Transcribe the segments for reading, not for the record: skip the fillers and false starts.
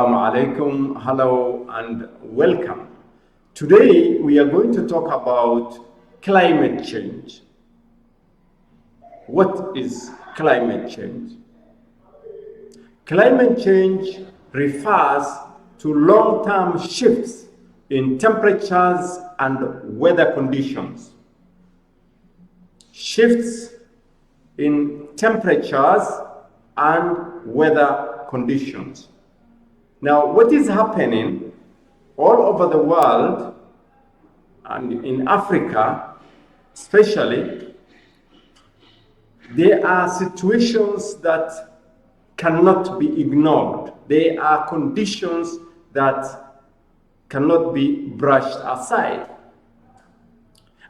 Alaikum, hello and welcome. Today we are going to talk about climate change. What is climate change? Climate change refers to long-term shifts in temperatures and weather conditions. Shifts in temperatures and weather conditions. Now, what is happening all over the world and in Africa especially, there are situations that cannot be ignored. There are conditions that cannot be brushed aside.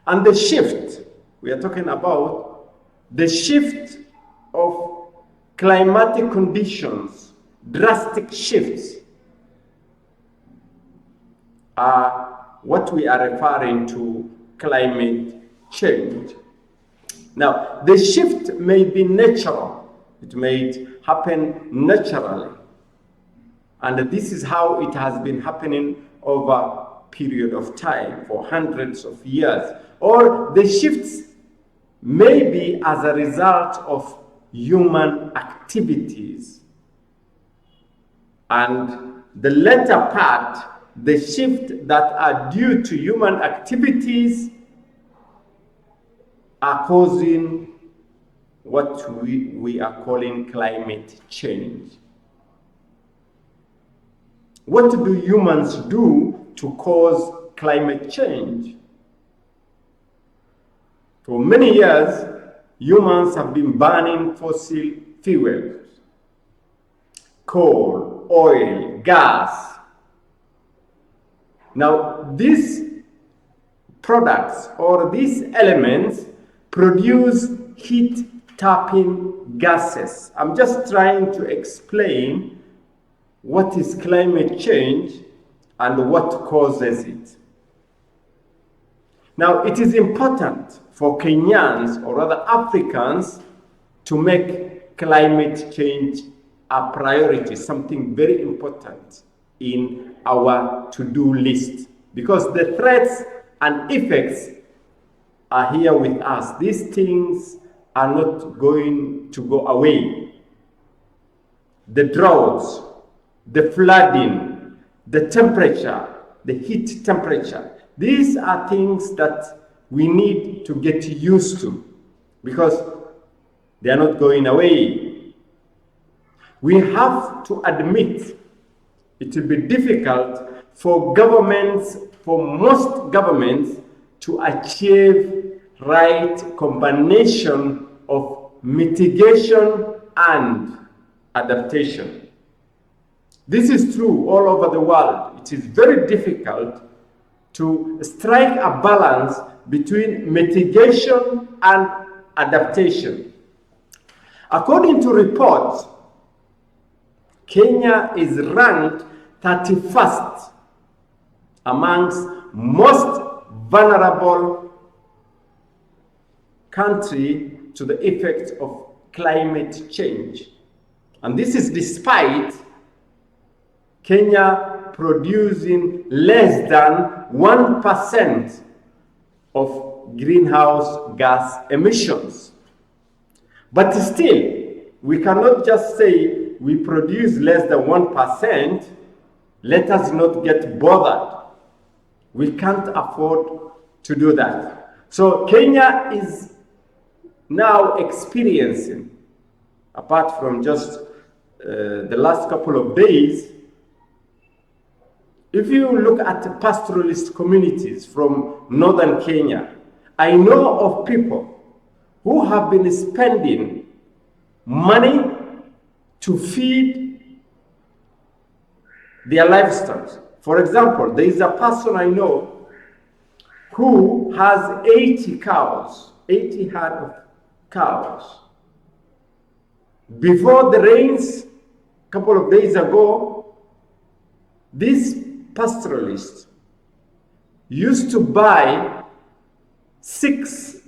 And the shift, we are talking about the shift of climatic conditions, drastic shifts, are what we are referring to climate change. Now, the shift may be natural. It may happen naturally. And this is how it has been happening over a period of time, for hundreds of years. Or the shifts may be as a result of human activities. And the latter part, the shifts that are due to human activities, are causing what we are calling climate change. What do humans do to cause climate change? For many years, humans have been burning fossil fuels, coal, oil, gas. Now, these products or these elements produce heat-trapping gases. I'm just trying to explain what is climate change and what causes it. Now, it is important for Kenyans or other Africans to make climate change a priority, something very important in our to-do list, because the threats and effects are here with us. These things are not going to go away. The droughts, the flooding, the temperature, the heat temperature, these are things that we need to get used to because they are not going away. We have to admit it will be difficult for governments, for most governments, to achieve right combination of mitigation and adaptation. This is true all over the world. It is very difficult to strike a balance between mitigation and adaptation. According to reports, Kenya is ranked 31st amongst most vulnerable country to the effects of climate change. And this is despite Kenya producing less than 1% of greenhouse gas emissions. But still, we cannot just say we produce less than 1%, let us not get bothered. We can't afford to do that. So Kenya is now experiencing, apart from just the last couple of days, if you look at pastoralist communities from northern Kenya, I know of people who have been spending money to feed their livestock. For example, there is a person I know who has 80 cows, 80 herd of cows. Before the rains, a couple of days ago, this pastoralist used to buy 6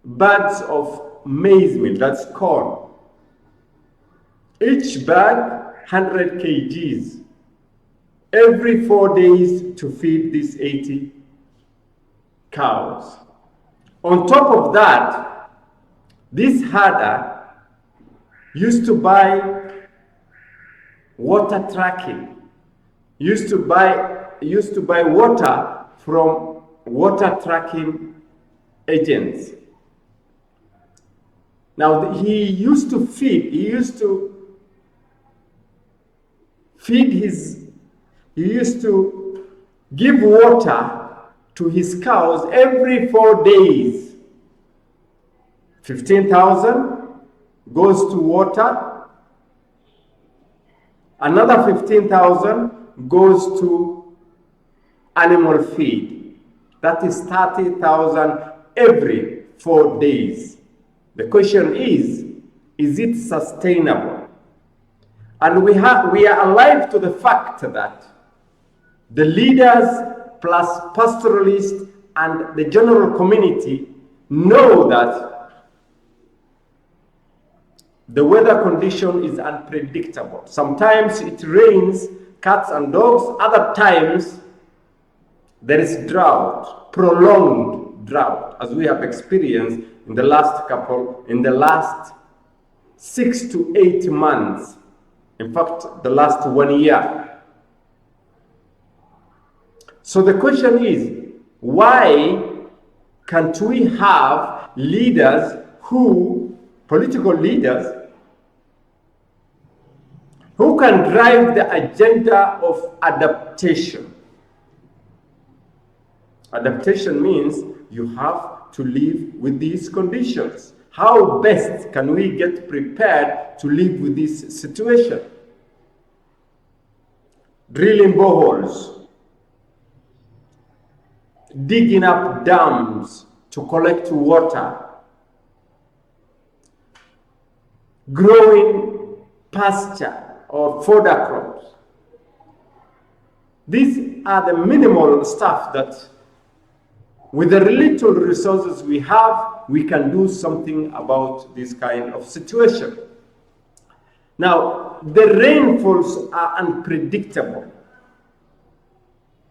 bags of maize meal, that's corn. Each bag 100 kgs every 4 days to feed these 80 cows. On top of that, this herder used to buy water tracking, used to buy water from water tracking agents. Now he used to give water to his cows every 4 days. 15,000 goes to water, another 15,000 goes to animal feed. That is 30,000 every 4 days. The question is it sustainable? And we are alive to the fact that the leaders plus pastoralists and the general community know that the weather condition is unpredictable. Sometimes it rains cats and dogs, other times there is drought, prolonged drought, as we have experienced in the last 6 to 8 months. In fact, the last 1 year. So the question is, why can't we have political leaders, who can drive the agenda of adaptation? Adaptation means you have to live with these conditions. How best can we get prepared to live with this situation? Drilling boreholes, digging up dams to collect water, growing pasture or fodder crops. These are the minimal stuff that with the little resources we have, we can do something about this kind of situation. Now, the rainfalls are unpredictable.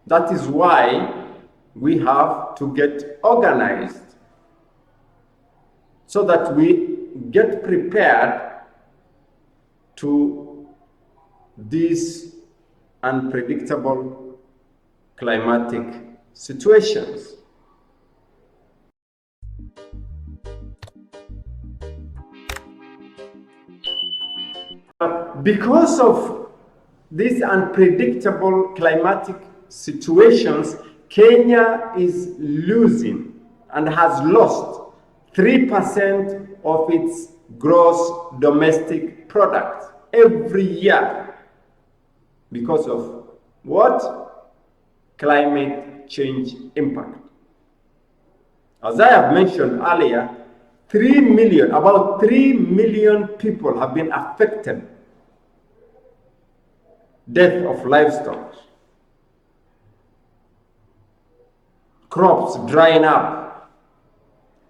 That is why we have to get organized so that we get prepared to these unpredictable climatic situations. Because of these unpredictable climatic situations, Kenya is losing and has lost 3% of its gross domestic product every year. Because of what? Climate change impact. As I have mentioned earlier, about 3 million people have been affected. Death of livestock, crops drying up,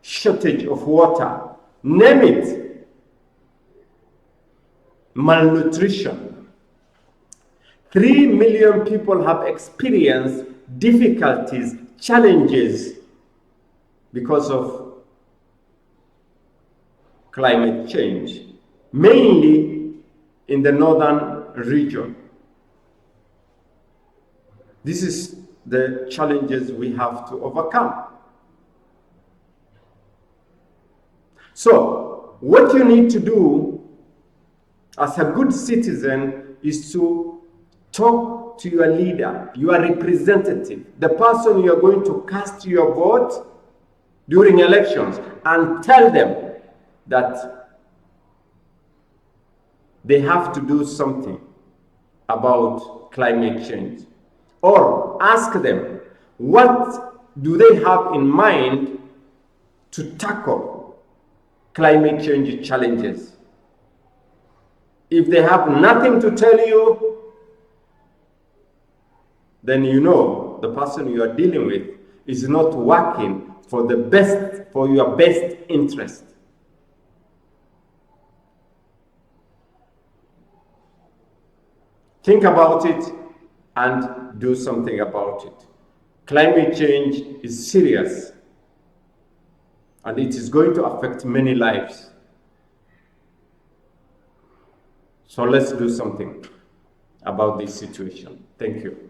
shortage of water, name it, malnutrition. 3 million people have experienced difficulties, challenges because of climate change, mainly in the northern region. This is the challenges we have to overcome. So, what you need to do as a good citizen is to talk to your leader, your representative, the person you are going to cast your vote during elections, and tell them that they have to do something about climate change. Or ask them, what do they have in mind to tackle climate change challenges? If they have nothing to tell you, then you know the person you are dealing with is not working for your best interest. Think about it and do something about it. Climate change is serious and it is going to affect many lives. So let's do something about this situation. Thank you.